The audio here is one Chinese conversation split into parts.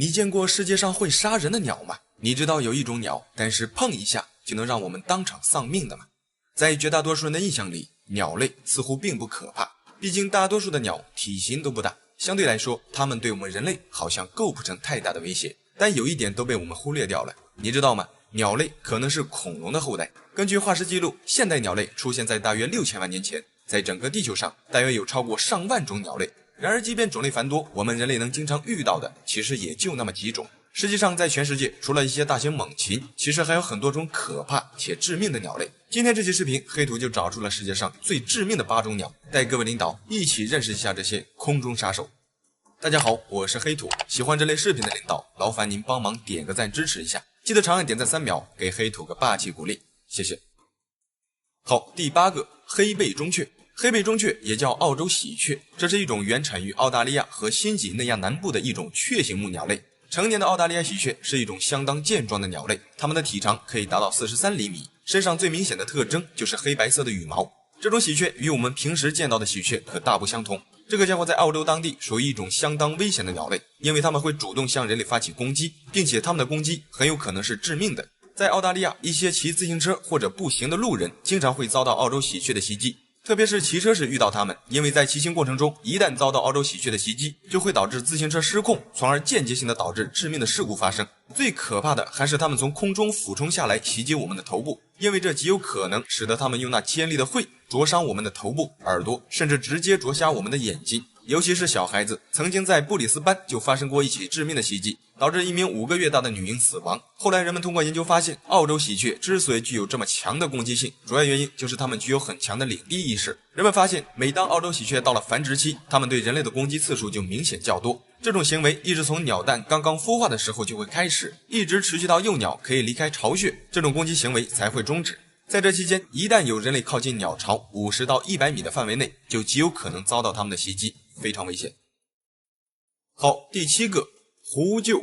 你见过世界上会杀人的鸟吗？你知道有一种鸟，但是碰一下就能让我们当场丧命的吗？在绝大多数人的印象里，鸟类似乎并不可怕，毕竟大多数的鸟体型都不大，相对来说，它们对我们人类好像构不成太大的威胁。但有一点都被我们忽略掉了，你知道吗？鸟类可能是恐龙的后代。根据化石记录，现代鸟类出现在大约6000万年前，在整个地球上大约有超过上万种鸟类。然而即便种类繁多，我们人类能经常遇到的其实也就那么几种。实际上在全世界，除了一些大型猛禽，其实还有很多种可怕且致命的鸟类。今天这期视频，黑土就找出了世界上最致命的8种鸟，带各位领导一起认识一下这些空中杀手。大家好，我是黑土，喜欢这类视频的领导，劳烦您帮忙点个赞支持一下，记得长按点赞3秒，给黑土个霸气鼓励，谢谢。好，第8个，黑背中雀。黑背中雀也叫澳洲喜鹊，这是一种原产于澳大利亚和新几内亚南部的一种雀形目鸟类。成年的澳大利亚喜鹊是一种相当健壮的鸟类，它们的体长可以达到43厘米，身上最明显的特征就是黑白色的羽毛。这种喜鹊与我们平时见到的喜鹊可大不相同，这个家伙在澳洲当地属于一种相当危险的鸟类，因为它们会主动向人类发起攻击，并且它们的攻击很有可能是致命的。在澳大利亚，一些骑自行车或者步行的路人经常会遭到澳洲喜鹊的袭击，特别是骑车时遇到它们，因为在骑行过程中，一旦遭到澳洲喜鹊的袭击，就会导致自行车失控，从而间接性的导致致命的事故发生。最可怕的还是它们从空中俯冲下来袭击我们的头部，因为这极有可能使得它们用那尖利的喙灼伤我们的头部、耳朵，甚至直接灼瞎我们的眼睛。尤其是小孩子，曾经在布里斯班就发生过一起致命的袭击，导致一名5个月大的女婴死亡。后来人们通过研究发现，澳洲喜鹊之所以具有这么强的攻击性，主要原因就是它们具有很强的领地意识。人们发现，每当澳洲喜鹊到了繁殖期，它们对人类的攻击次数就明显较多。这种行为一直从鸟蛋刚刚孵化的时候就会开始，一直持续到幼鸟可以离开巢穴，这种攻击行为才会终止。在这期间，一旦有人类靠近鸟巢50到100米的范围内，就极有可能遭到它们的袭击，非常危险。好，第7个，狐鹫。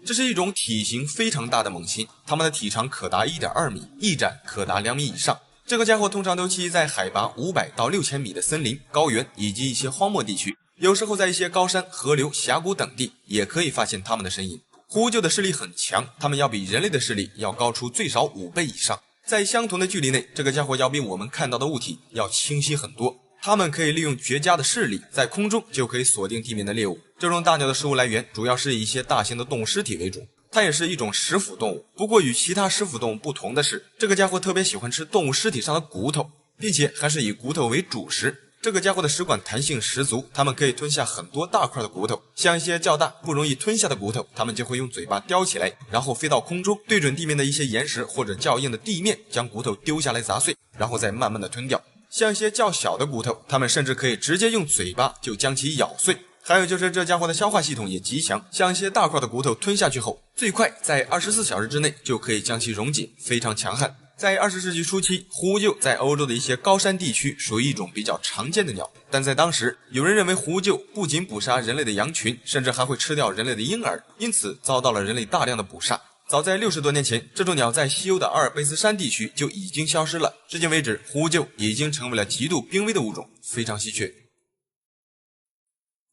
这是一种体型非常大的猛禽，它们的体长可达 1.2 米，翼展可达2米以上。这个家伙通常都栖息在海拔500到6000米的森林、高原以及一些荒漠地区，有时候在一些高山、河流、峡谷等地也可以发现它们的身影。狐鹫的视力很强，它们要比人类的视力要高出最少5倍以上。在相同的距离内，这个家伙要比我们看到的物体要清晰很多。它们可以利用绝佳的视力，在空中就可以锁定地面的猎物。这种大鸟的食物来源主要是以一些大型的动物尸体为主，它也是一种食腐动物。不过与其他食腐动物不同的是，这个家伙特别喜欢吃动物尸体上的骨头，并且还是以骨头为主食。这个家伙的食管弹性十足，它们可以吞下很多大块的骨头，像一些较大不容易吞下的骨头，它们就会用嘴巴叼起来，然后飞到空中，对准地面的一些岩石或者较硬的地面，将骨头丢下来砸碎，然后再慢慢的吞掉。像一些较小的骨头，它们甚至可以直接用嘴巴就将其咬碎。还有就是这家伙的消化系统也极强，像一些大块的骨头吞下去后，最快在24小时之内就可以将其溶解，非常强悍。在20世纪初期，狐鹫在欧洲的一些高山地区属于一种比较常见的鸟，但在当时，有人认为狐鹫不仅捕杀人类的羊群，甚至还会吃掉人类的婴儿，因此遭到了人类大量的捕杀。早在60多年前，这种鸟在西欧的阿尔卑斯山地区就已经消失了，至今为止，狐鹫已经成为了极度濒危的物种，非常稀缺。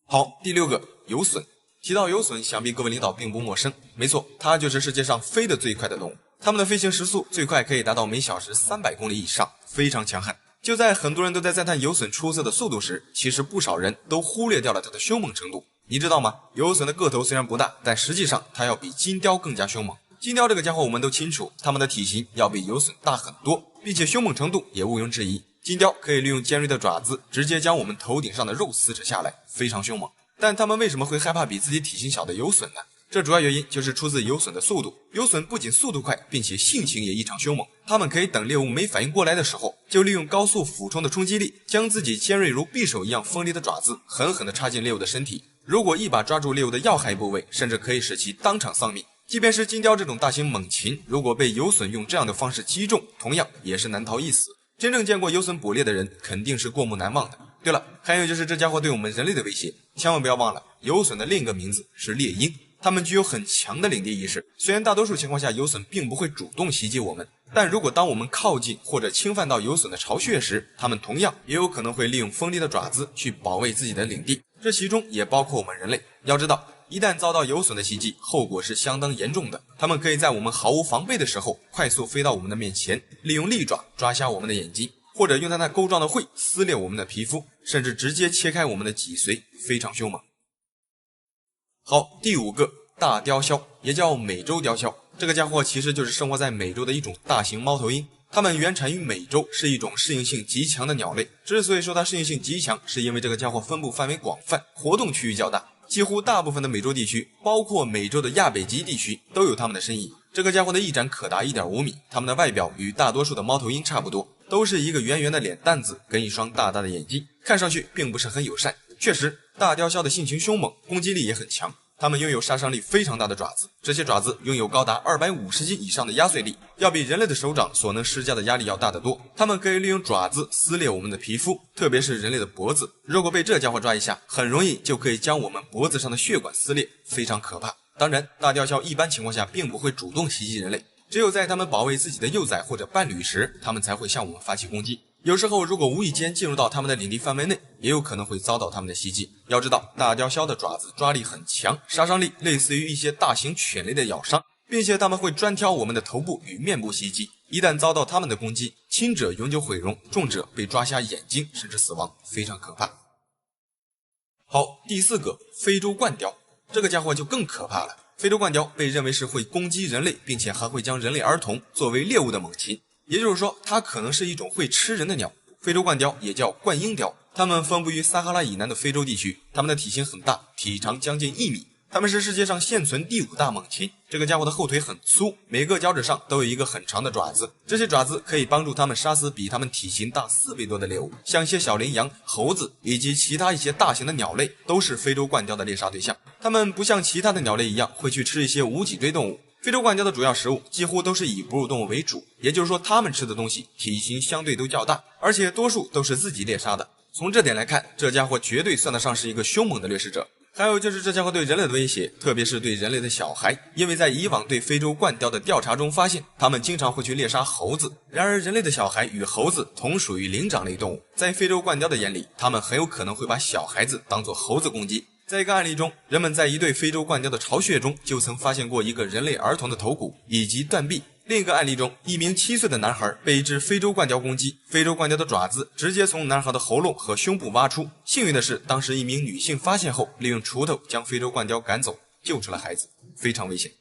好，第6个，游隼。提到游隼，想必各位领导并不陌生，没错，它就是世界上飞得最快的动物。它们的飞行时速最快可以达到每小时300公里以上，非常强悍。就在很多人都在赞叹游隼出色的速度时，其实不少人都忽略掉了它的凶猛程度。你知道吗？游隼的个头虽然不大，但实际上它要比金雕更加凶猛。金雕这个家伙我们都清楚，它们的体型要比游隼大很多，并且凶猛程度也毋庸置疑。金雕可以利用尖锐的爪子直接将我们头顶上的肉撕扯下来，非常凶猛。但它们为什么会害怕比自己体型小的游隼呢？这主要原因就是出自游隼的速度。游隼不仅速度快，并且性情也异常凶猛。它们可以等猎物没反应过来的时候，就利用高速俯冲的冲击力，将自己尖锐如匕首一样锋利的爪子狠狠地插进猎物的身体。如果一把抓住猎物的要害部位，甚至可以使其当场丧命。即便是金雕这种大型猛禽，如果被游隼用这样的方式击中，同样也是难逃一死。真正见过游隼捕猎的人，肯定是过目难忘的。对了，还有就是这家伙对我们人类的威胁，千万不要忘了，游隼的另一个名字是猎鹰。它们具有很强的领地意识，虽然大多数情况下游隼并不会主动袭击我们，但如果当我们靠近或者侵犯到游隼的巢穴时，它们同样也有可能会利用锋利的爪子去保卫自己的领地，这其中也包括我们人类。要知道，一旦遭到有损的袭击，后果是相当严重的。它们可以在我们毫无防备的时候快速飞到我们的面前，利用利爪抓瞎我们的眼睛，或者用它那钩状的喙撕裂我们的皮肤，甚至直接切开我们的脊髓，非常凶猛。好，第5个，大雕鸮，也叫美洲雕鸮。这个家伙其实就是生活在美洲的一种大型猫头鹰，它们原产于美洲，是一种适应性极强的鸟类。之所以说它适应性极强，是因为这个家伙分布范围广泛，活动区域较大，几乎大部分的美洲地区，包括美洲的亚北极地区，都有它们的身影。这个家伙的翼展可达 1.5 米，它们的外表与大多数的猫头鹰差不多，都是一个圆圆的脸蛋子跟一双大大的眼睛，看上去并不是很友善。确实，大雕鸮的性情凶猛，攻击力也很强。它们拥有杀伤力非常大的爪子，这些爪子拥有高达250斤以上的压碎力，要比人类的手掌所能施加的压力要大得多。它们可以利用爪子撕裂我们的皮肤，特别是人类的脖子，如果被这家伙抓一下，很容易就可以将我们脖子上的血管撕裂，非常可怕。当然，大雕鸮一般情况下并不会主动袭击人类，只有在它们保卫自己的幼崽或者伴侣时，它们才会向我们发起攻击。有时候如果无意间进入到他们的领地范围内，也有可能会遭到他们的袭击。要知道，大雕鸮的爪子抓力很强，杀伤力类似于一些大型犬类的咬伤，并且它们会专挑我们的头部与面部袭击。一旦遭到他们的攻击，轻者永久毁容，重者被抓瞎眼睛甚至死亡，非常可怕。好，第4个，非洲冠雕，这个家伙就更可怕了。非洲冠雕被认为是会攻击人类，并且还会将人类儿童作为猎物的猛禽。也就是说，它可能是一种会吃人的鸟。非洲冠雕也叫冠鹰雕，它们分布于撒哈拉以南的非洲地区，它们的体型很大，体长将近1米。它们是世界上现存第5大猛禽。这个家伙的后腿很粗，每个脚趾上都有一个很长的爪子，这些爪子可以帮助它们杀死比它们体型大4倍多的猎物，像一些小羚羊、猴子以及其他一些大型的鸟类都是非洲冠雕的猎杀对象。它们不像其他的鸟类一样会去吃一些无脊椎动物，非洲冠雕的主要食物几乎都是以哺乳动物为主，也就是说它们吃的东西体型相对都较大，而且多数都是自己猎杀的。从这点来看，这家伙绝对算得上是一个凶猛的掠食者。还有就是这家伙对人类的威胁，特别是对人类的小孩，因为在以往对非洲冠雕的调查中发现，他们经常会去猎杀猴子。然而人类的小孩与猴子同属于灵长类动物，在非洲冠雕的眼里，他们很有可能会把小孩子当作猴子攻击。在一个案例中，人们在一对非洲冠雕的巢穴中就曾发现过一个人类儿童的头骨以及断臂。另一个案例中，一名7岁的男孩被一只非洲冠雕攻击，非洲冠雕的爪子直接从男孩的喉咙和胸部挖出。幸运的是，当时一名女性发现后，利用锄头将非洲冠雕赶走，救出了孩子，非常危险。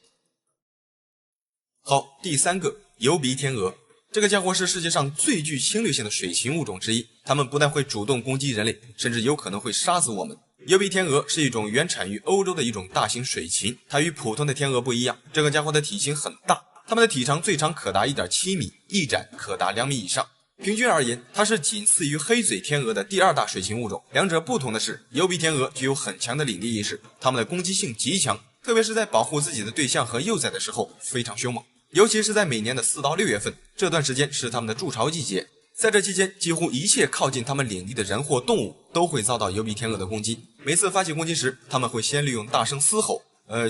好，第3个，疣鼻天鹅。这个家伙是世界上最具侵略性的水禽物种之一，它们不但会主动攻击人类，甚至有可能会杀死我们。疣鼻天鹅是一种原产于欧洲的一种大型水禽，它与普通的天鹅不一样，这个家伙的体型很大，它们的体长最长可达 1.7 米，翼展可达2米以上。平均而言，它是仅次于黑嘴天鹅的第2大水禽物种。两者不同的是，疣鼻天鹅具有很强的领地意识，它们的攻击性极强，特别是在保护自己的对象和幼崽的时候非常凶猛，尤其是在每年的4到6月份，这段时间是它们的筑巢季节。在这期间，几乎一切靠近它们领地的人或动物都会遭到疣鼻天鹅的攻击。每次发起攻击时，它们会先利用大声嘶吼，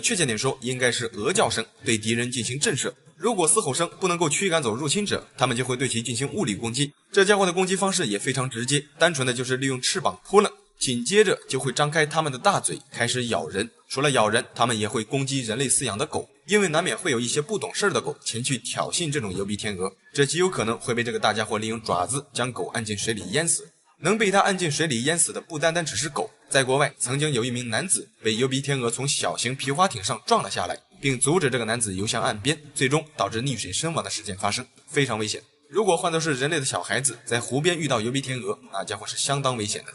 确切点说应该是鹅叫声，对敌人进行震慑。如果嘶吼声不能够驱赶走入侵者，它们就会对其进行物理攻击。这家伙的攻击方式也非常直接，单纯的就是利用翅膀扑棱，紧接着就会张开它们的大嘴开始咬人。除了咬人，它们也会攻击人类饲养的狗，因为难免会有一些不懂事的狗前去挑衅这种疣鼻天鹅，这极有可能会被这个大家伙利用爪子将狗按进水里淹死。能被它按进水里淹死的不单单只是狗，在国外曾经有一名男子被疣鼻天鹅从小型皮划艇上撞了下来，并阻止这个男子游向岸边，最终导致溺水身亡的事件发生，非常危险。如果换作是人类的小孩子在湖边遇到疣鼻天鹅，那家伙是相当危险的。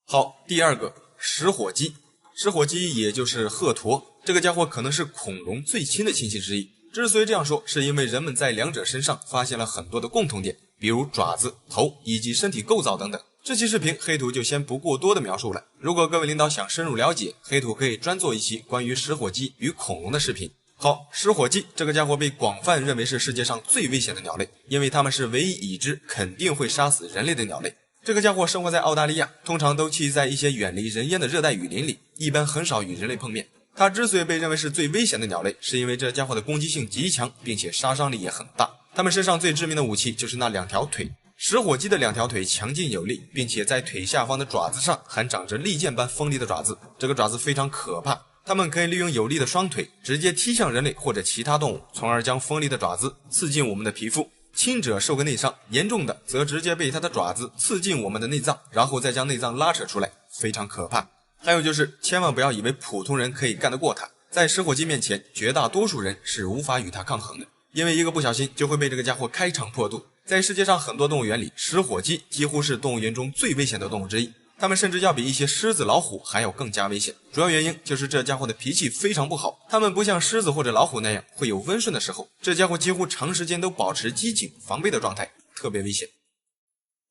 好，第2个，食火鸡。食火鸡也就是鹤鸵，这个家伙可能是恐龙最亲的亲戚之一。之所以这样说，是因为人们在两者身上发现了很多的共同点，比如爪子、头以及身体构造等等。这期视频黑土就先不过多的描述了，如果各位领导想深入了解，黑土可以专做一期关于食火鸡与恐龙的视频。好，食火鸡这个家伙被广泛认为是世界上最危险的鸟类，因为它们是唯一已知肯定会杀死人类的鸟类。这个家伙生活在澳大利亚，通常都栖息在一些远离人烟的热带雨林里，一般很少与人类碰面。它之所以被认为是最危险的鸟类，是因为这家伙的攻击性极强，并且杀伤力也很大。它们身上最致命的武器就是那2条腿，食火鸡的2条腿强劲有力，并且在腿下方的爪子上还长着利剑般锋利的爪子，这个爪子非常可怕。它们可以利用有力的双腿直接踢向人类或者其他动物，从而将锋利的爪子刺进我们的皮肤。轻者受个内伤，严重的则直接被它的爪子刺进我们的内脏，然后再将内脏拉扯出来，非常可怕。还有就是千万不要以为普通人可以干得过它，在食火鸡面前，绝大多数人是无法与它抗衡的，因为一个不小心就会被这个家伙开肠破肚。在世界上很多动物园里，食火鸡几乎是动物园中最危险的动物之一，它们甚至要比一些狮子、老虎还要更加危险。主要原因就是这家伙的脾气非常不好，它们不像狮子或者老虎那样会有温顺的时候，这家伙几乎长时间都保持机警防备的状态，特别危险。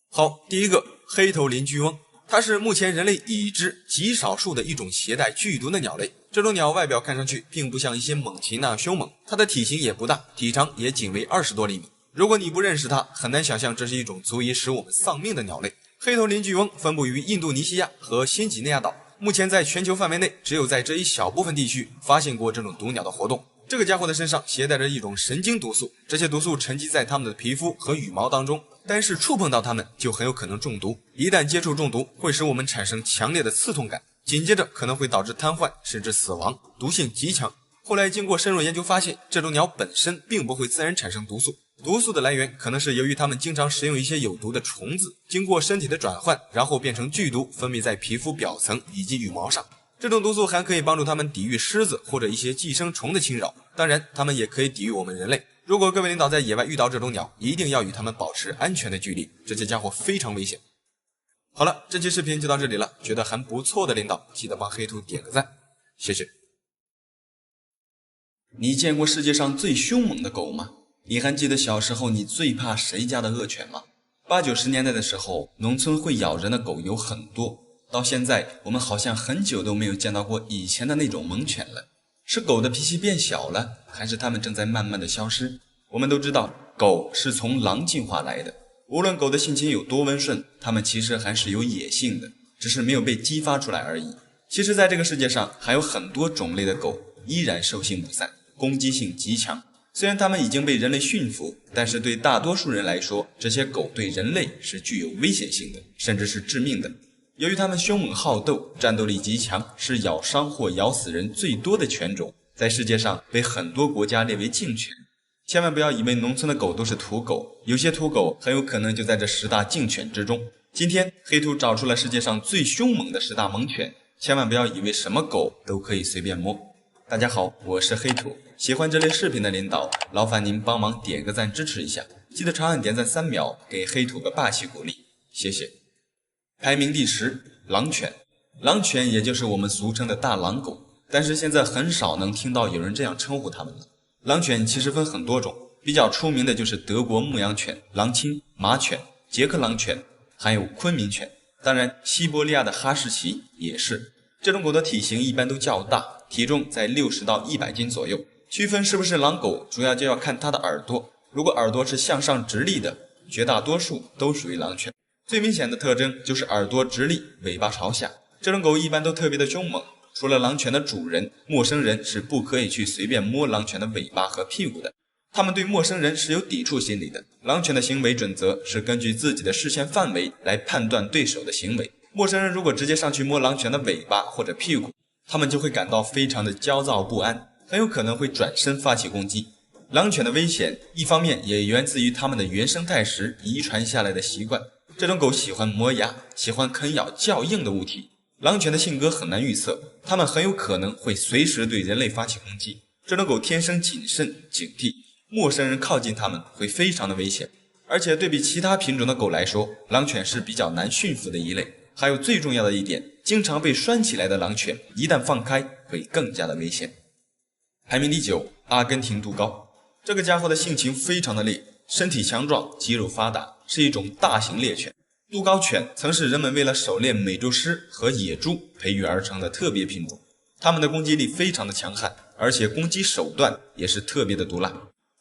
好，第一个黑头邻居翁，它是目前人类已知极少数的一种携带剧毒的鸟类。这种鸟外表看上去并不像一些猛禽那样凶猛，它的体型也不大，体长也仅为20多厘米。如果你不认识它，很难想象这是一种足以使我们丧命的鸟类。黑头邻居翁分布于印度尼西亚和新几内亚岛，目前在全球范围内只有在这一小部分地区发现过这种毒鸟的活动。这个家伙的身上携带着一种神经毒素，这些毒素沉积在它们的皮肤和羽毛当中，但是触碰到它们就很有可能中毒，一旦接触中毒会使我们产生强烈的刺痛感，紧接着可能会导致瘫痪甚至死亡，毒性极强。后来经过深入研究发现，这种鸟本身并不会自然产生毒素，毒素的来源可能是由于它们经常食用一些有毒的虫子，经过身体的转换，然后变成剧毒分泌在皮肤表层以及羽毛上。这种毒素还可以帮助它们抵御狮子或者一些寄生虫的侵扰，当然它们也可以抵御我们人类。如果各位领导在野外遇到这种鸟，一定要与它们保持安全的距离，这些家伙非常危险。好了，这期视频就到这里了，觉得还不错的领导记得帮黑兔点个赞，谢谢。你见过世界上最凶猛的狗吗？你还记得小时候你最怕谁家的恶犬吗？80、90年代的时候，农村会咬人的狗有很多，到现在我们好像很久都没有见到过以前的那种猛犬了。是狗的脾气变小了，还是它们正在慢慢的消失？我们都知道，狗是从狼进化来的，无论狗的性情有多温顺，它们其实还是有野性的，只是没有被激发出来而已。其实在这个世界上还有很多种类的狗依然兽性不散，攻击性极强。虽然它们已经被人类驯服，但是对大多数人来说，这些狗对人类是具有危险性的，甚至是致命的。由于它们凶猛好斗，战斗力极强，是咬伤或咬死人最多的犬种，在世界上被很多国家列为禁犬。千万不要以为农村的狗都是土狗，有些土狗很有可能就在这10大禁犬之中。今天黑兔找出了世界上最凶猛的10大猛犬，千万不要以为什么狗都可以随便摸。大家好，我是黑兔，喜欢这类视频的领导，劳烦您帮忙点个赞支持一下，记得长按点赞3秒，给黑兔个霸气鼓励，谢谢。排名第10，狼犬。狼犬也就是我们俗称的大狼狗，但是现在很少能听到有人这样称呼它们了。狼犬其实分很多种，比较出名的就是德国牧羊犬、狼青、马犬、捷克狼犬，还有昆明犬，当然西伯利亚的哈士奇也是。这种狗的体型一般都较大，体重在60到100斤左右。区分是不是狼狗，主要就要看它的耳朵，如果耳朵是向上直立的，绝大多数都属于狼犬。最明显的特征就是耳朵直立，尾巴朝下。这种狗一般都特别的凶猛，除了狼犬的主人，陌生人是不可以去随便摸狼犬的尾巴和屁股的。他们对陌生人是有抵触心理的。狼犬的行为准则是根据自己的视线范围来判断对手的行为。陌生人如果直接上去摸狼犬的尾巴或者屁股，他们就会感到非常的焦躁不安，很有可能会转身发起攻击。狼犬的危险一方面也源自于它们的原生态时遗传下来的习惯，这种狗喜欢磨牙，喜欢啃咬较硬的物体。狼犬的性格很难预测，它们很有可能会随时对人类发起攻击。这种狗天生谨慎警惕，陌生人靠近它们会非常的危险。而且对比其他品种的狗来说，狼犬是比较难驯服的一类。还有最重要的一点，经常被拴起来的狼犬一旦放开会更加的危险。排名第9，阿根廷杜高。这个家伙的性情非常的烈，身体强壮，肌肉发达，是一种大型猎犬。杜高犬曾是人们为了狩猎美洲狮和野猪培育而成的特别品种，它们的攻击力非常的强悍，而且攻击手段也是特别的毒辣。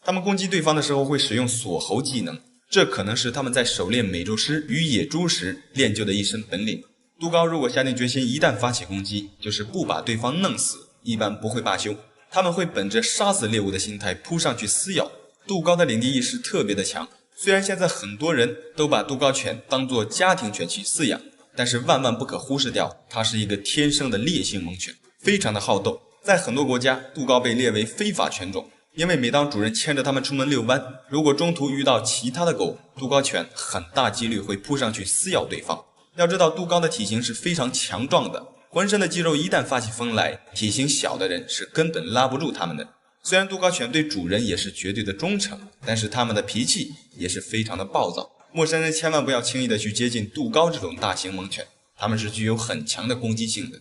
它们攻击对方的时候会使用锁喉技能，这可能是他们在狩猎美洲狮与野猪时练就的一身本领。杜高如果下定决心，一旦发起攻击，就是不把对方弄死，一般不会罢休。他们会本着杀死猎物的心态扑上去撕咬。杜高的领地意识特别的强，虽然现在很多人都把杜高犬当作家庭犬去饲养，但是万万不可忽视掉，它是一个天生的烈性猛犬，非常的好斗。在很多国家，杜高被列为非法犬种，因为每当主人牵着它们出门遛弯，如果中途遇到其他的狗，杜高犬很大几率会扑上去撕咬对方。要知道杜高的体型是非常强壮的，浑身的肌肉一旦发起疯来，体型小的人是根本拉不住它们的。虽然杜高犬对主人也是绝对的忠诚，但是它们的脾气也是非常的暴躁。陌生人千万不要轻易的去接近杜高这种大型猛犬，它们是具有很强的攻击性的。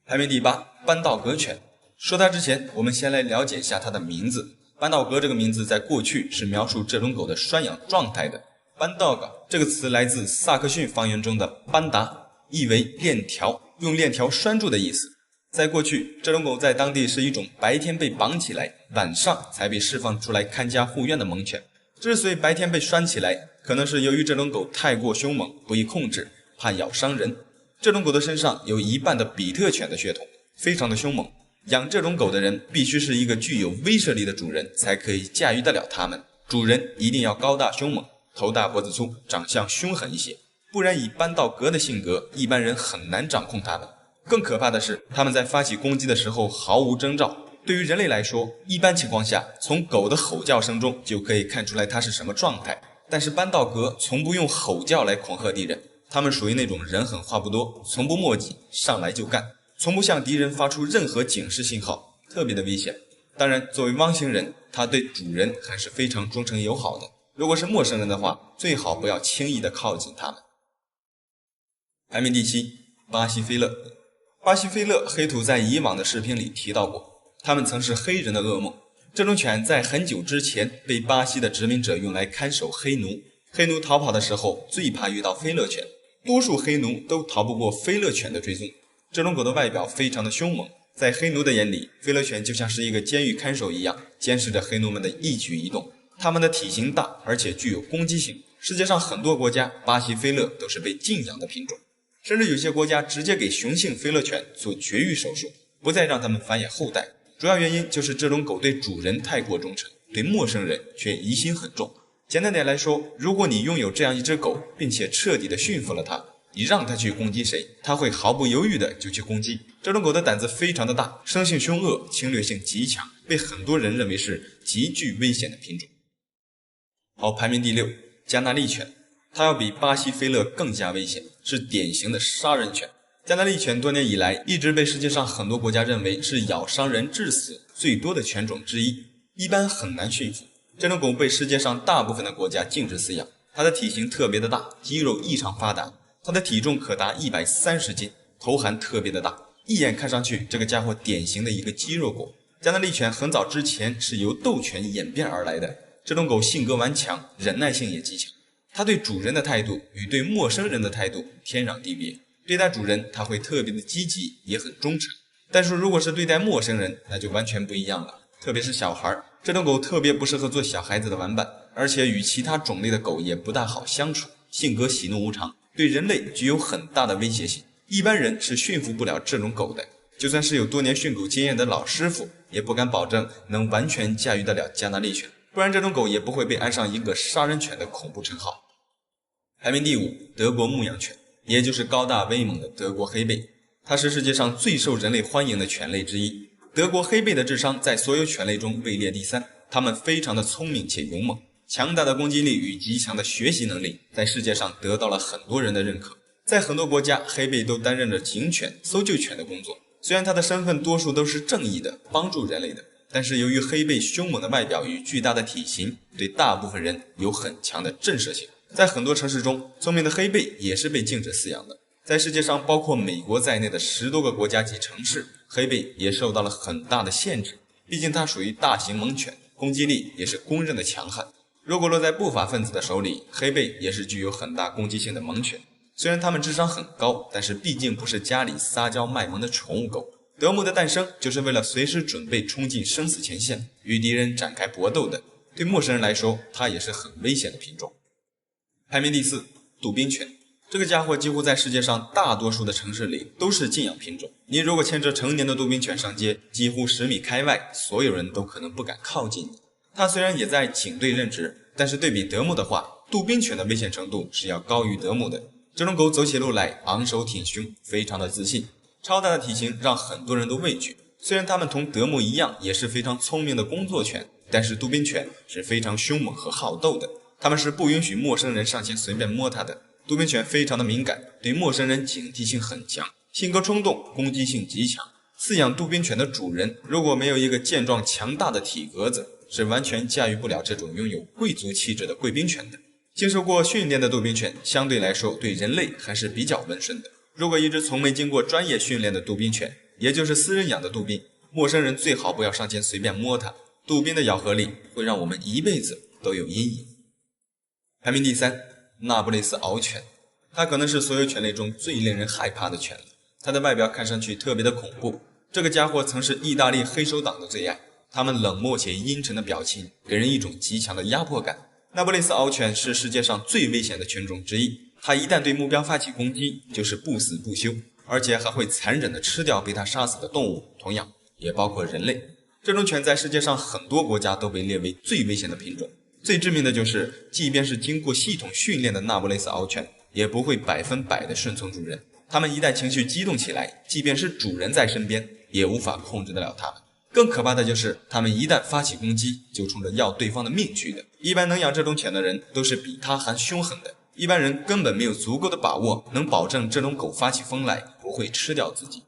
排名第8，班道格犬。说它之前，我们先来了解一下它的名字。班道格这个名字在过去是描述这种狗的拴养状态的。班道格这个词来自萨克逊方言中的班达，意为链条，用链条拴住的意思。在过去，这种狗在当地是一种白天被绑起来，晚上才被释放出来看家护院的猛犬。之所以白天被拴起来，可能是由于这种狗太过凶猛，不易控制，怕咬伤人。这种狗的身上有一半的比特犬的血统，非常的凶猛。养这种狗的人必须是一个具有威慑力的主人，才可以驾驭得了它们。主人一定要高大凶猛，头大脖子粗，长相凶狠一些，不然以班道格的性格，一般人很难掌控它们。更可怕的是，它们在发起攻击的时候毫无征兆。对于人类来说，一般情况下，从狗的吼叫声中就可以看出来它是什么状态。但是班道格从不用吼叫来恐吓敌人，他们属于那种人狠话不多，从不墨迹，上来就干，从不向敌人发出任何警示信号，特别的危险。当然，作为汪星人，他对主人还是非常忠诚友好的。如果是陌生人的话，最好不要轻易的靠近他们。排名第7，巴西菲勒。巴西菲勒黑土在以往的视频里提到过，他们曾是黑人的噩梦。这种犬在很久之前被巴西的殖民者用来看守黑奴，黑奴逃跑的时候最怕遇到菲勒犬，多数黑奴都逃不过菲勒犬的追踪。这种狗的外表非常的凶猛，在黑奴的眼里，菲勒犬就像是一个监狱看守一样，监视着黑奴们的一举一动。它们的体型大，而且具有攻击性。世界上很多国家，巴西菲勒都是被禁养的品种，甚至有些国家直接给雄性菲勒犬做绝育手术，不再让它们繁衍后代。主要原因就是这种狗对主人太过忠诚，对陌生人却疑心很重。简单点来说，如果你拥有这样一只狗，并且彻底的驯服了它，你让它去攻击谁，它会毫不犹豫的就去攻击。这种狗的胆子非常的大，生性凶恶，侵略性极强，被很多人认为是极具危险的品种。好，排名第6，加纳利犬。它要比巴西菲勒更加危险，是典型的杀人犬。加纳利犬多年以来一直被世界上很多国家认为是咬伤人致死最多的犬种之一，一般很难驯服。这种狗被世界上大部分的国家禁止饲养，它的体型特别的大，肌肉异常发达，它的体重可达130斤，头涵特别的大，一眼看上去这个家伙典型的一个肌肉狗。加纳利犬很早之前是由斗犬演变而来的，这种狗性格顽强，忍耐性也极强，它对主人的态度与对陌生人的态度天壤地别。对待主人，它会特别的积极，也很忠诚。但是如果是对待陌生人，那就完全不一样了。特别是小孩，这种狗特别不适合做小孩子的玩伴，而且与其他种类的狗也不大好相处，性格喜怒无常，对人类具有很大的威胁性。一般人是驯服不了这种狗的，就算是有多年训狗经验的老师傅，也不敢保证能完全驾驭得了加纳利犬，不然这种狗也不会被安上一个杀人犬的恐怖称号。排名第5，德国牧羊犬，也就是高大威猛的德国黑背。它是世界上最受人类欢迎的犬类之一。德国黑背的智商在所有犬类中位列第3，它们非常的聪明且勇猛，强大的攻击力与极强的学习能力在世界上得到了很多人的认可。在很多国家，黑背都担任着警犬、搜救犬的工作。虽然它的身份多数都是正义的，帮助人类的，但是由于黑背凶猛的外表与巨大的体型，对大部分人有很强的震慑性。在很多城市中，聪明的黑背也是被禁止饲养的。在世界上包括美国在内的10多个国家及城市，黑背也受到了很大的限制。毕竟它属于大型猛犬，攻击力也是公认的强悍。如果落在不法分子的手里，黑背也是具有很大攻击性的猛犬。虽然它们智商很高，但是毕竟不是家里撒娇卖萌的宠物狗。德牧的诞生就是为了随时准备冲进生死前线，与敌人展开搏斗的。对陌生人来说，它也是很危险的品种。排名第4，杜宾犬。这个家伙几乎在世界上大多数的城市里都是禁养品种。你如果牵着成年的杜宾犬上街，几乎10米开外，所有人都可能不敢靠近你。它虽然也在警队任职，但是对比德牧的话，杜宾犬的危险程度是要高于德牧的。这种狗走起路来昂首挺胸，非常的自信，超大的体型让很多人都畏惧。虽然它们同德牧一样也是非常聪明的工作犬，但是杜宾犬是非常凶猛和好斗的，它们是不允许陌生人上前随便摸它的。杜宾犬非常的敏感，对陌生人警惕性很强，性格冲动，攻击性极强。饲养杜宾犬的主人如果没有一个健壮强大的体格子，是完全驾驭不了这种拥有贵族气质的贵宾犬的。经受过训练的杜宾犬相对来说对人类还是比较温顺的。如果一只从没经过专业训练的杜宾犬，也就是私人养的杜宾，陌生人最好不要上前随便摸它，杜宾的咬合力会让我们一辈子都有阴影。排名第3，那不勒斯獒犬。它可能是所有犬类中最令人害怕的犬了。它的外表看上去特别的恐怖，这个家伙曾是意大利黑手党的最爱，它们冷漠且阴沉的表情给人一种极强的压迫感。那不勒斯獒犬是世界上最危险的犬种之一，它一旦对目标发起攻击，就是不死不休，而且还会残忍地吃掉被它杀死的动物，同样也包括人类。这种犬在世界上很多国家都被列为最危险的品种。最致命的就是，即便是经过系统训练的那不勒斯獒犬，也不会100%的顺从主人。它们一旦情绪激动起来，即便是主人在身边，也无法控制得了它们。更可怕的就是，它们一旦发起攻击，就冲着要对方的命去的。一般能养这种犬的人都是比它还凶狠的，一般人根本没有足够的把握能保证这种狗发起疯来不会吃掉自己。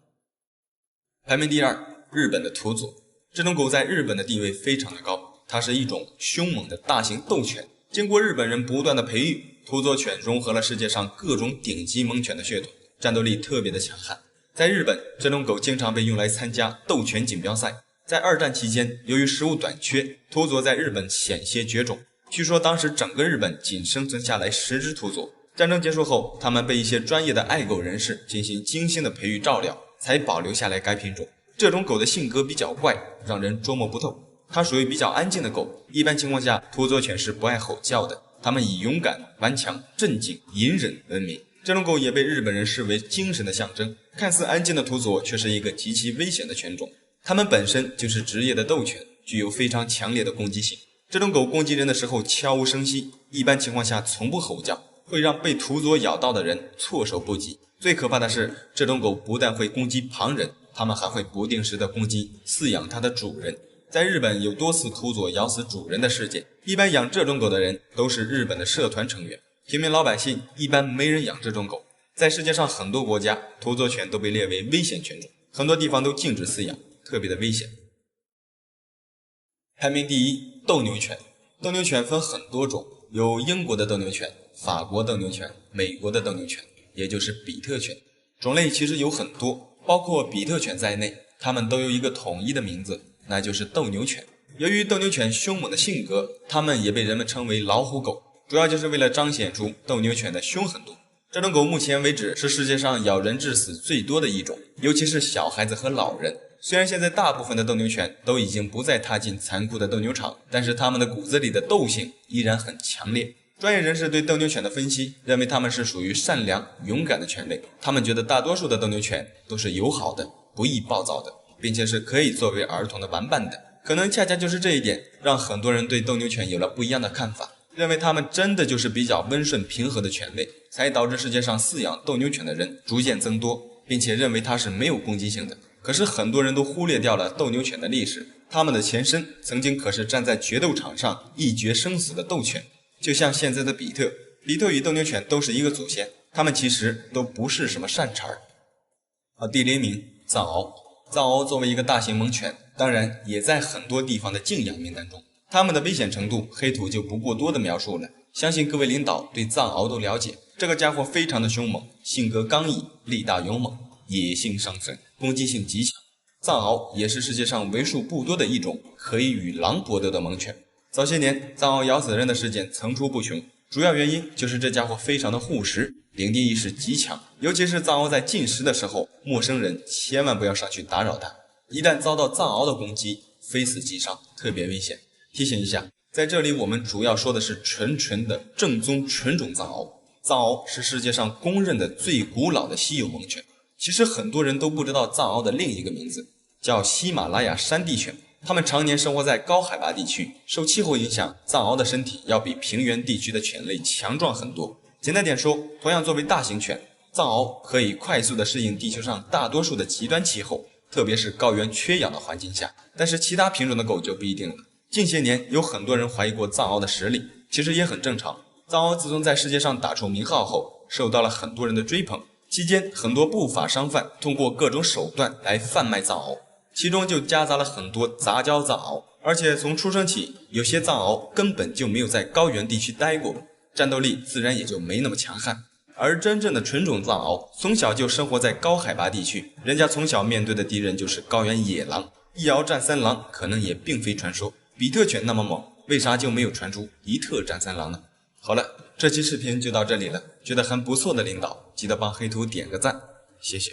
排名第2，日本的土佐。这种狗在日本的地位非常的高，它是一种凶猛的大型斗犬，经过日本人不断的培育，土佐犬融合了世界上各种顶级猛犬的血统，战斗力特别的强悍。在日本，这种狗经常被用来参加斗犬锦标赛。在二战期间，由于食物短缺，土佐在日本险些绝种。据说当时整个日本仅生存下来10只土佐。战争结束后，他们被一些专业的爱狗人士进行精心的培育照料，才保留下来该品种。这种狗的性格比较怪，让人捉摸不透。它属于比较安静的狗，一般情况下，土佐犬是不爱吼叫的，它们以勇敢、顽强、镇静、隐忍闻名。这种狗也被日本人视为精神的象征。看似安静的土佐却是一个极其危险的犬种，它们本身就是职业的斗犬，具有非常强烈的攻击性。这种狗攻击人的时候悄无声息，一般情况下从不吼叫，会让被土佐咬到的人措手不及。最可怕的是，这种狗不但会攻击旁人，它们还会不定时的攻击饲养它的主人。在日本有多次土佐咬死主人的事件，一般养这种狗的人都是日本的社团成员，平民老百姓一般没人养这种狗。在世界上很多国家，土佐犬都被列为危险犬种，很多地方都禁止饲养，特别的危险。排名第1，斗牛犬。斗牛犬分很多种，有英国的斗牛犬、法国斗牛犬、美国的斗牛犬，也就是比特犬。种类其实有很多，包括比特犬在内，它们都有一个统一的名字，那就是斗牛犬。由于斗牛犬凶猛的性格，它们也被人们称为老虎狗，主要就是为了彰显出斗牛犬的凶狠度。这种狗目前为止是世界上咬人致死最多的一种，尤其是小孩子和老人。虽然现在大部分的斗牛犬都已经不再踏进残酷的斗牛场，但是它们的骨子里的斗性依然很强烈。专业人士对斗牛犬的分析认为它们是属于善良勇敢的犬类，他们觉得大多数的斗牛犬都是友好的，不易暴躁的，并且是可以作为儿童的玩伴的。可能恰恰就是这一点让很多人对斗牛犬有了不一样的看法，认为它们真的就是比较温顺平和的犬类，才导致世界上饲养斗牛犬的人逐渐增多，并且认为它是没有攻击性的。可是很多人都忽略掉了斗牛犬的历史，它们的前身曾经可是站在决斗场上一决生死的斗犬，就像现在的比特与斗牛犬都是一个祖先，它们其实都不是什么善茬。第0名，藏獒。藏獒作为一个大型猛犬，当然也在很多地方的禁养名单中，它们的危险程度黑土就不过多的描述了，相信各位领导对藏獒都了解。这个家伙非常的凶猛，性格刚毅，力大勇猛，野性上升，攻击性极强。藏獒也是世界上为数不多的一种可以与狼搏斗的猛犬。早些年藏獒咬死人的事件层出不穷，主要原因就是这家伙非常的护食，领地意识极强，尤其是藏獒在进食的时候，陌生人千万不要上去打扰它，一旦遭到藏獒的攻击，非死即伤，特别危险。提醒一下，在这里我们主要说的是纯的正宗纯种藏獒。藏獒是世界上公认的最古老的稀有猛犬。其实很多人都不知道藏獒的另一个名字，叫喜马拉雅山地犬。它们常年生活在高海拔地区，受气候影响，藏獒的身体要比平原地区的犬类强壮很多。简单点说，同样作为大型犬，藏獒可以快速地适应地球上大多数的极端气候，特别是高原缺氧的环境下。但是其他品种的狗就不一定了。近些年有很多人怀疑过藏獒的实力，其实也很正常。藏獒自从在世界上打出名号后，受到了很多人的追捧，期间很多不法商贩通过各种手段来贩卖藏獒，其中就夹杂了很多杂交藏獒，而且从出生起，有些藏獒根本就没有在高原地区待过，战斗力自然也就没那么强悍。而真正的纯种藏獒从小就生活在高海拔地区，人家从小面对的敌人就是高原野狼，一獒战三狼可能也并非传说。比特犬那么猛，为啥就没有传出一特战三狼呢？好了，这期视频就到这里了，觉得很不错的领导，记得帮黑土点个赞，谢谢。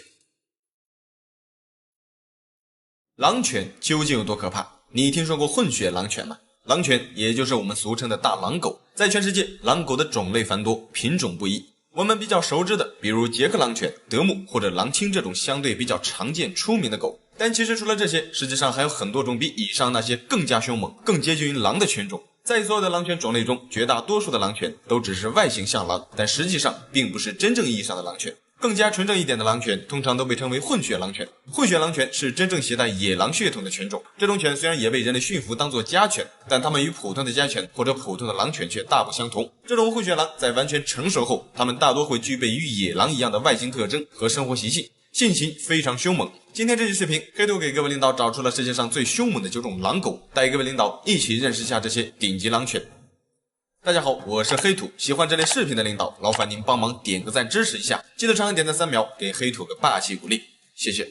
狼犬究竟有多可怕？你听说过混血狼犬吗？狼犬也就是我们俗称的大狼狗，在全世界狼狗的种类繁多，品种不一。我们比较熟知的，比如捷克狼犬、德牧或者狼青这种相对比较常见出名的狗。但其实除了这些，世界上还有很多种比以上那些更加凶猛、更接近于狼的犬种。在所有的狼犬种类中，绝大多数的狼犬都只是外形像狼，但实际上并不是真正意义上的狼犬。更加纯正一点的狼犬通常都被称为混血狼犬。混血狼犬是真正携带野狼血统的犬种，这种犬虽然也被人类驯服当作家犬，但它们与普通的家犬或者普通的狼犬却大不相同。这种混血狼在完全成熟后，它们大多会具备与野狼一样的外形特征和生活习性，性情非常凶猛。今天这期视频，黑土给各位领导找出了世界上最凶猛的9种狼狗，带各位领导一起认识一下这些顶级狼犬。大家好，我是黑土，喜欢这类视频的领导，劳烦您帮忙点个赞支持一下，记得长按点赞3秒，给黑土个霸气鼓励，谢谢。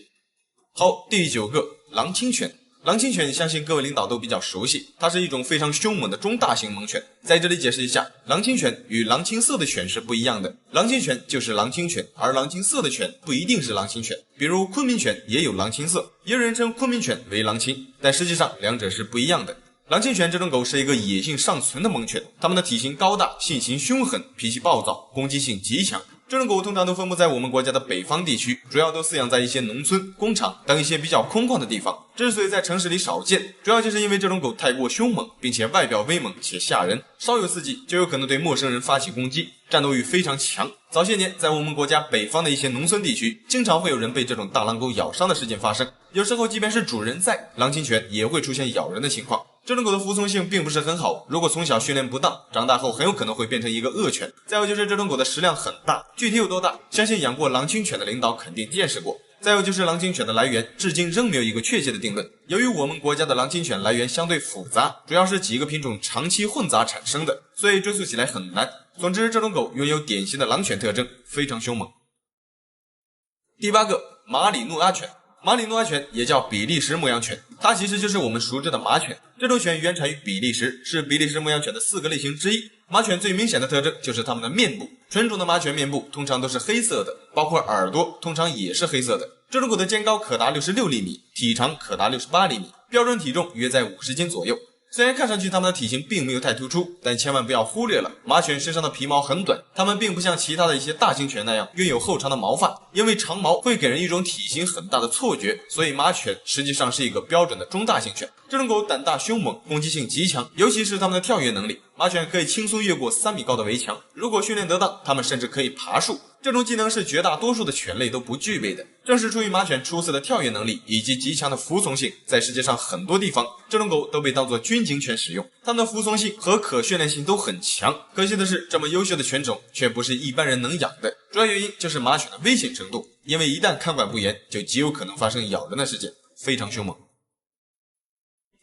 好，第9个，狼青犬。狼青犬相信各位领导都比较熟悉，它是一种非常凶猛的中大型猛犬。在这里解释一下，狼青犬与狼青色的犬是不一样的，狼青犬就是狼青犬，而狼青色的犬不一定是狼青犬。比如昆明犬也有狼青色，也有人称昆明犬为狼青，但实际上两者是不一样的。狼青犬这种狗是一个野性尚存的猛犬，它们的体型高大，性情凶狠，脾气暴躁，攻击性极强。这种狗通常都分布在我们国家的北方地区，主要都饲养在一些农村、工厂等一些比较空旷的地方。之所以在城市里少见，主要就是因为这种狗太过凶猛，并且外表威猛且吓人，稍有刺激就有可能对陌生人发起攻击，战斗欲非常强。早些年在我们国家北方的一些农村地区，经常会有人被这种大狼狗咬伤的事件发生，有时候即便是主人在，狼青犬也会出现咬人的情况。这种狗的服从性并不是很好，如果从小训练不当，长大后很有可能会变成一个恶犬。再有就是这种狗的食量很大，具体有多大，相信养过狼青犬的领导肯定见识过。再有就是狼青犬的来源，至今仍没有一个确切的定论。由于我们国家的狼青犬来源相对复杂，主要是几个品种长期混杂产生的，所以追溯起来很难。总之，这种狗拥有典型的狼犬特征，非常凶猛。第8个，马里努阿犬。马里努阿犬也叫比利时牧羊犬，它其实就是我们熟知的马犬。这种犬原产于比利时，是比利时牧羊犬的4个类型之一。马犬最明显的特征就是它们的面部，纯种的马犬面部通常都是黑色的，包括耳朵通常也是黑色的。这种狗的肩高可达66厘米，体长可达68厘米，标准体重约在50斤左右。虽然看上去它们的体型并没有太突出，但千万不要忽略了，马犬身上的皮毛很短，它们并不像其他的一些大型犬那样拥有厚长的毛发，因为长毛会给人一种体型很大的错觉，所以马犬实际上是一个标准的中大型犬。这种狗胆大凶猛，攻击性极强，尤其是它们的跳跃能力，马犬可以轻松越过3米高的围墙，如果训练得当，它们甚至可以爬树。这种技能是绝大多数的犬类都不具备的。正是出于马犬出色的跳跃能力以及极强的服从性，在世界上很多地方，这种狗都被当作军警犬使用。它们的服从性和可训练性都很强。可惜的是，这么优秀的犬种却不是一般人能养的。主要原因就是马犬的危险程度，因为一旦看管不严，就极有可能发生咬人的事件，非常凶猛。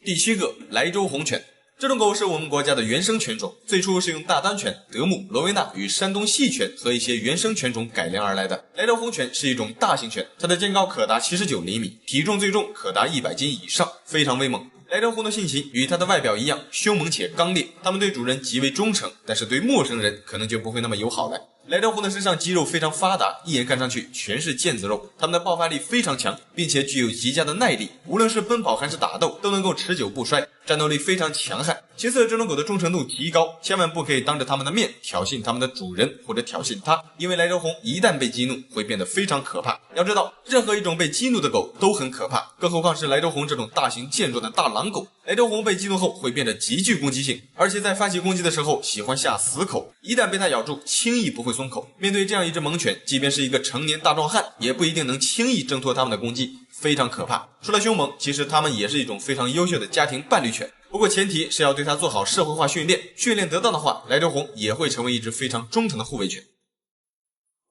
第7个，莱州红犬。这种狗是我们国家的原生犬种，最初是用大丹犬、德牧、罗威纳与山东细犬和一些原生犬种改良而来的。莱州红犬是一种大型犬，它的肩高可达79厘米，体重最重可达100斤以上，非常威猛。莱州红的性情与它的外表一样，凶猛且刚烈，它们对主人极为忠诚，但是对陌生人可能就不会那么友好了。莱州红的身上肌肉非常发达，一眼看上去全是腱子肉，它们的爆发力非常强，并且具有极佳的耐力，无论是奔跑还是打斗都能够持久不衰。战斗力非常强悍。其次，这种狗的忠诚度极高，千万不可以当着他们的面挑衅他们的主人或者挑衅它，因为莱州红一旦被激怒会变得非常可怕。要知道，任何一种被激怒的狗都很可怕，更何况是莱州红这种大型健壮的大狼狗。莱州红被激怒后会变得极具攻击性，而且在发起攻击的时候喜欢下死口，一旦被它咬住，轻易不会松口。面对这样一只猛犬，即便是一个成年大壮汉，也不一定能轻易挣脱它们的攻击，非常可怕。除了凶猛，其实它们也是一种非常优秀的家庭伴侣犬。不过前提是要对它做好社会化训练，训练得当的话，莱州红也会成为一只非常忠诚的护卫犬。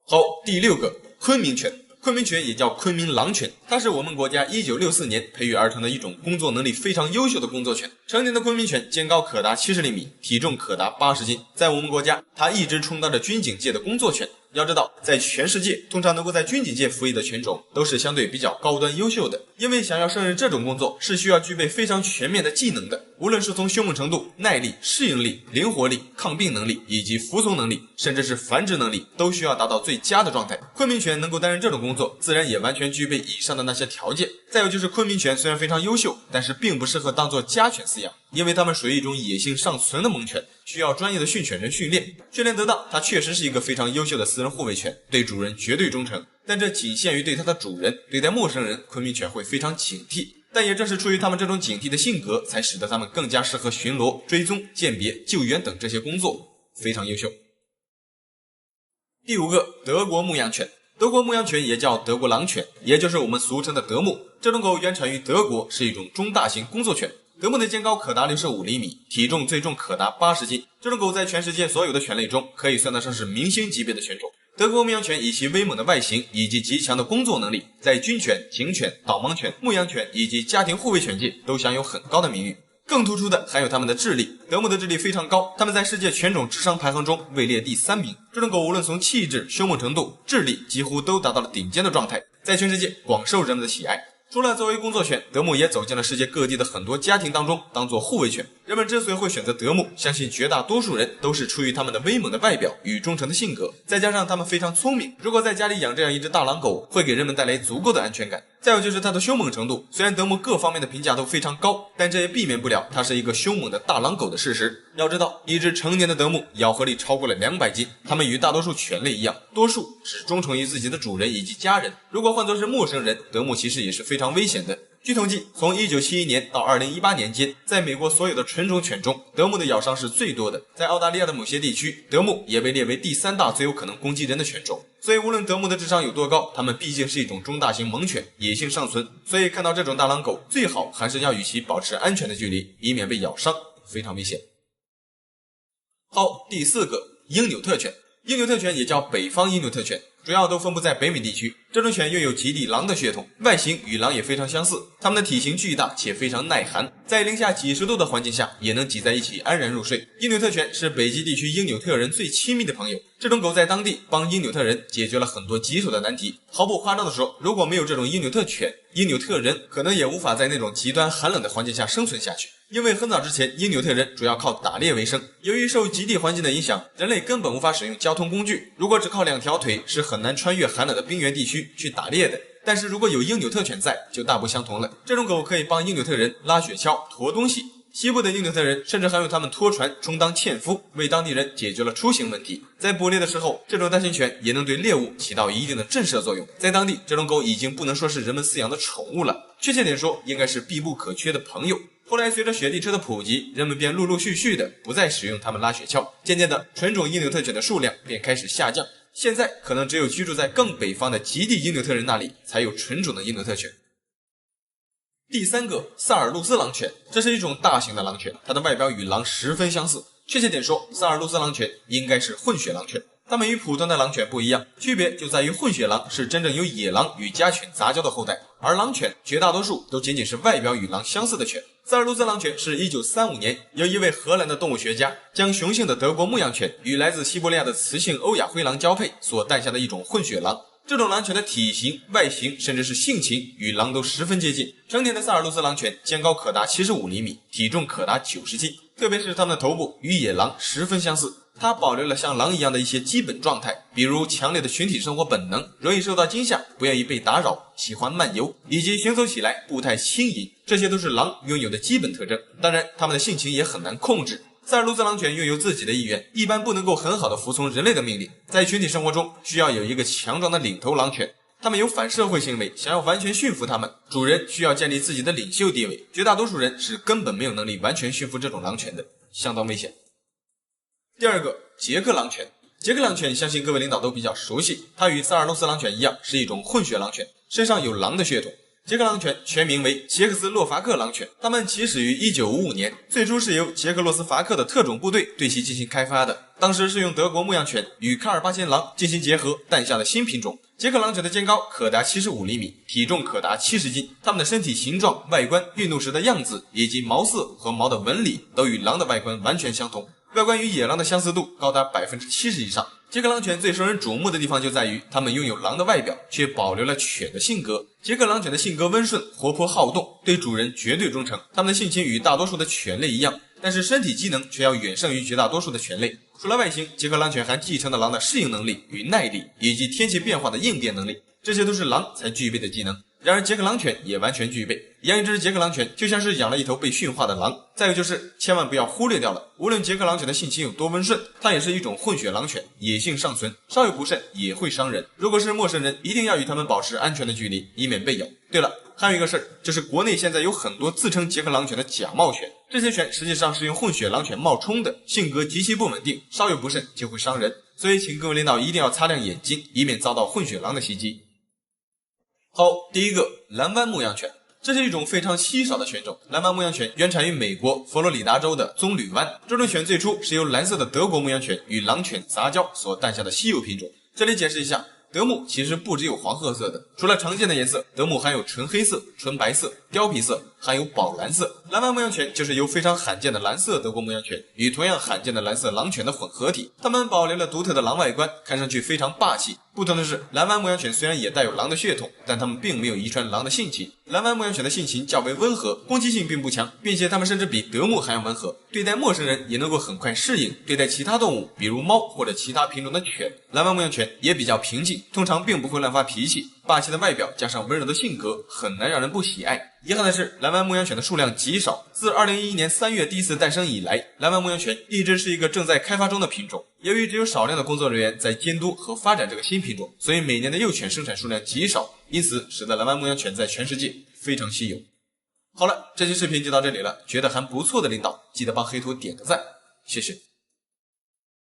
好，第6个，昆明犬。昆明犬也叫昆明狼犬，它是我们国家1964年培育而成的一种工作能力非常优秀的工作犬。成年的昆明犬肩高可达70厘米，体重可达80斤。在我们国家，它一直充当着军警界的工作犬。要知道，在全世界，通常能够在军警界服役的犬种都是相对比较高端优秀的，因为想要胜任这种工作是需要具备非常全面的技能的，无论是从凶猛程度、耐力、适应力、灵活力、抗病能力以及服从能力，甚至是繁殖能力，都需要达到最佳的状态。昆明犬能够担任这种工作，自然也完全具备以上的那些条件。再有就是昆明犬虽然非常优秀，但是并不适合当做家犬饲养，因为它们属于一种野性尚存的猛犬，需要专业的训犬人训练。训练得当，它确实是一个非常优秀的私人护卫犬，对主人绝对忠诚，但这仅限于对它的主人，对待陌生人，昆明犬会非常警惕。但也正是出于它们这种警惕的性格，才使得它们更加适合巡逻、追踪、鉴别、救援等这些工作，非常优秀。第5个，德国牧羊犬。德国牧羊犬也叫德国狼犬，也就是我们俗称的德牧。这种狗原产于德国，是一种中大型工作犬。德牧的肩高可达65厘米，体重最重可达80斤。这种狗在全世界所有的犬类中，可以算得上是明星级别的犬种。德国牧羊犬以其威猛的外形以及极强的工作能力，在军犬、警犬、导盲犬、牧羊犬以及家庭护卫犬界都享有很高的名誉。更突出的还有它们的智力，德牧的智力非常高，它们在世界犬种智商排行中位列第3名。这种狗无论从气质、凶猛程度、智力几乎都达到了顶尖的状态，在全世界广受人们的喜爱。除了作为工作犬，德牧也走进了世界各地的很多家庭当中，当做护卫犬。人们之所以会选择德牧，相信绝大多数人都是出于它们的威猛的外表与忠诚的性格，再加上它们非常聪明，如果在家里养这样一只大狼狗，会给人们带来足够的安全感。再有就是它的凶猛程度，虽然德牧各方面的评价都非常高，但这也避免不了它是一个凶猛的大狼狗的事实。要知道，一只成年的德牧咬合力超过了200斤，它们与大多数犬类一样，多数只忠诚于自己的主人以及家人。如果换作是陌生人，德牧其实也是非常危险的。据统计，从1971年到2018年间，在美国所有的纯种犬中，德牧的咬伤是最多的。在澳大利亚的某些地区，德牧也被列为第3大最有可能攻击人的犬种。所以无论德牧的智商有多高，它们毕竟是一种中大型猛犬，野性尚存，所以看到这种大狼狗，最好还是要与其保持安全的距离，以免被咬伤，非常危险。好，第4个，英纽特犬。英纽特犬也叫北方英纽特犬，主要都分布在北美地区。这种犬又有极地狼的血统，外形与狼也非常相似，它们的体型巨大且非常耐寒，在零下几十度的环境下也能挤在一起安然入睡。英纽特犬是北极地区英纽特人最亲密的朋友，这种狗在当地帮英纽特人解决了很多棘手的难题。毫不夸张的说，如果没有这种英纽特犬，英纽特人可能也无法在那种极端寒冷的环境下生存下去。因为很早之前，英纽特人主要靠打猎为生，由于受极地环境的影响，人类根本无法使用交通工具，如果只靠2条腿是很难穿越寒冷的冰原地区去打猎的。但是如果有英纽特犬在，就大不相同了。这种狗可以帮英纽特人拉雪橇、驮东西。西部的英纽特人甚至还用他们拖船充当纤夫，为当地人解决了出行问题。在捕猎的时候，这种大型犬也能对猎物起到一定的震慑作用。在当地，这种狗已经不能说是人们饲养的宠物了，确切点说，应该是必不可缺的朋友。后来随着雪地车的普及，人们便陆陆续续的不再使用它们拉雪橇，渐渐的纯种英纽特犬的数量便开始下降。现在可能只有居住在更北方的极地英纽特人那里才有纯种的英纽特犬。第3个，萨尔路斯狼犬。这是一种大型的狼犬，它的外表与狼十分相似，确切点说，萨尔路斯狼犬应该是混血狼犬。它们与普通的狼犬不一样，区别就在于混血狼是真正由野狼与家犬杂交的后代，而狼犬绝大多数都仅仅是外表与狼相似的犬。萨尔路斯狼犬是1935年由一位荷兰的动物学家将雄性的德国牧羊犬与来自西伯利亚的雌性欧亚灰狼交配所诞下的一种混血狼。这种狼犬的体型、外形甚至是性情与狼都十分接近。成年的萨尔路斯狼犬肩高可达75厘米，体重可达90斤，特别是它们的头部与野狼十分相似，它保留了像狼一样的一些基本状态，比如强烈的群体生活本能，容易受到惊吓，不愿意被打扰，喜欢漫游，以及行走起来步态轻盈，这些都是狼拥有的基本特征。当然，它们的性情也很难控制。塞尔鲁斯狼犬拥有自己的意愿，一般不能够很好的服从人类的命令。在群体生活中，需要有一个强壮的领头狼犬，它们有反社会行为，想要完全驯服它们，主人需要建立自己的领袖地位。绝大多数人是根本没有能力完全驯服这种狼犬的，相当危险。第二个，捷克狼犬。捷克狼犬相信各位领导都比较熟悉，它与塞尔鲁斯狼犬一样，是一种混血狼犬，身上有狼的血统。捷克狼犬全名为捷克斯洛伐克狼犬，它们起始于1955年，最初是由捷克洛斯伐克的特种部队对其进行开发的。当时是用德国牧羊犬与喀尔巴阡狼进行结合诞下的新品种。捷克狼犬的肩高可达75厘米，体重可达70斤。它们的身体形状、外观、运动时的样子以及毛色和毛的纹理都与狼的外观完全相同，外观与野狼的相似度高达70%以上。捷克狼犬最受人瞩目的地方就在于，它们拥有狼的外表，却保留了犬的性格。捷克狼犬的性格温顺、活泼好动，对主人绝对忠诚。它们的性情与大多数的犬类一样，但是身体机能却要远胜于绝大多数的犬类。除了外形，捷克狼犬还继承了狼的适应能力与耐力，以及天气变化的应变能力，这些都是狼才具备的技能。然而捷克狼犬也完全具备，养一只捷克狼犬就像是养了一头被驯化的狼。再有就是千万不要忽略掉了，无论捷克狼犬的性情有多温顺，它也是一种混血狼犬，野性尚存，稍有不慎也会伤人。如果是陌生人，一定要与它们保持安全的距离，以免被咬。对了，还有一个事儿，就是国内现在有很多自称捷克狼犬的假冒犬，这些犬实际上是用混血狼犬冒充的，性格极其不稳定，稍有不慎就会伤人。所以请各位领导一定要擦亮眼睛，以免遭到混血狼的袭击。好，第一个，蓝湾牧羊犬，这是一种非常稀少的犬种。蓝湾牧羊犬原产于美国佛罗里达州的棕榈湾，这种犬最初是由蓝色的德国牧羊犬与狼犬杂交所诞下的稀有品种。这里解释一下，德牧其实不只有黄褐色的，除了常见的颜色，德牧还有纯黑色、纯白色、貂皮色，还有宝蓝色。蓝湾牧羊犬就是由非常罕见的蓝色德国牧羊犬与同样罕见的蓝色狼犬的混合体，它们保留了独特的狼外观，看上去非常霸气。不同的是，蓝湾牧羊犬虽然也带有狼的血统，但它们并没有遗传狼的性情。蓝湾牧羊犬的性情较为温和，攻击性并不强，并且它们甚至比德牧还要温和，对待陌生人也能够很快适应，对待其他动物，比如猫或者其他品种的犬，蓝湾牧羊犬也比较平静，通常并不会乱发脾气。霸气的外表加上温柔的性格，很难让人不喜爱。遗憾的是，蓝湾牧羊犬的数量极少。自2011年3月第一次诞生以来，蓝湾牧羊犬一直是一个正在开发中的品种。由于只有少量的工作人员在监督和发展这个新品种，所以每年的幼犬生产数量极少，因此使得蓝湾牧羊犬在全世界非常稀有。好了，这期视频就到这里了，觉得还不错的领导，记得帮黑兔点个赞，谢谢。